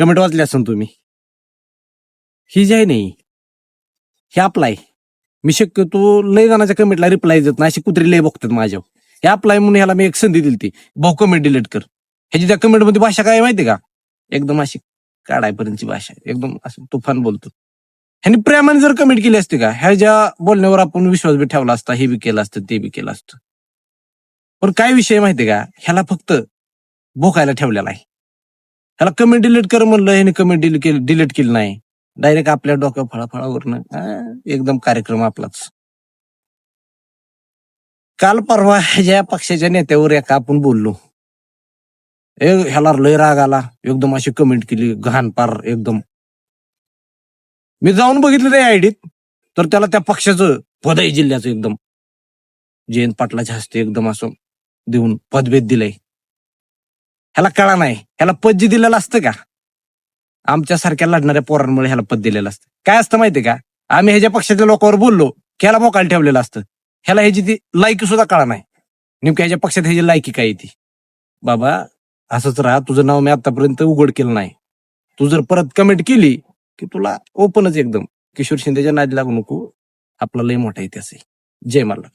Comment वाचली असेल तुम्ही. ही जी आहे नाही हे अप्लाय. मी शक्यतो लय जणांच्या कमेंटला रिप्लाय देत नाही, अशी कुत्री लय बघतात माझ्यावर. हे अप्लाय म्हणून ह्याला मी एक संधी दिली ती, भाऊ कमेंट डिलीट कर. ह्याची त्या कमेंट मध्ये भाषा काय माहिती का, एकदम अशी काढायपर्यंतची भाषा, एकदम असं तुफान बोलतो. ह्यानी प्रेमाने जर कमेंट केली असते का, ह्या ज्या बोलण्यावर आपण विश्वास बी ठेवला असता, हे बी केलं असतं ते बी केलं असतं. पण काय विषय माहितीये का, ह्याला फक्त भोकायला ठेवलेला आहे. ह्याला कमेंट डिलीट कर म्हणलं, ह्याने कमेंट डिलीट केली नाही, डायरेक्ट आपल्या डोक्या फळाफळावरनं एकदम कार्यक्रम आपलाच. काल परवा ह्या पक्षाच्या नेत्यावर एका आपण बोललो, ह्याला लय राग आला, एकदम अशी कमेंट केली घाण पार एकदम. मी जाऊन बघितलं त्या आयडीत, तर त्याला त्या पक्षाचं पद आहे जिल्ह्याचं, एकदम जयंत पाटलाच्या हस्ते एकदम असं देऊन पदभेद दिलंय. ह्याला कळा नाही, ह्याला पद जे दिलेलं असतं का, आमच्या सारख्या लढणाऱ्या पोरांमुळे ह्याला पद दिलेलं असतं. काय असतं माहितीये का, आम्ही ह्याच्या पक्षाच्या लोकांवर बोललो की ह्याला मोकायला ठेवलेलं असतं. ह्याला ह्याची ती लायकी सुद्धा कळा नाही, नेमक्या ह्याच्या पक्षात ह्याची लायकी काय ती. बाबा असंच राहा, तुझं नाव मी आतापर्यंत उघड केलं नाही. तू जर परत कमेंट केली की तुला ओपनच एकदम. किशोर शिंदेच्या नादी लागू नको, आपला लय मोठा इतिहास आहे. जय मल्हार.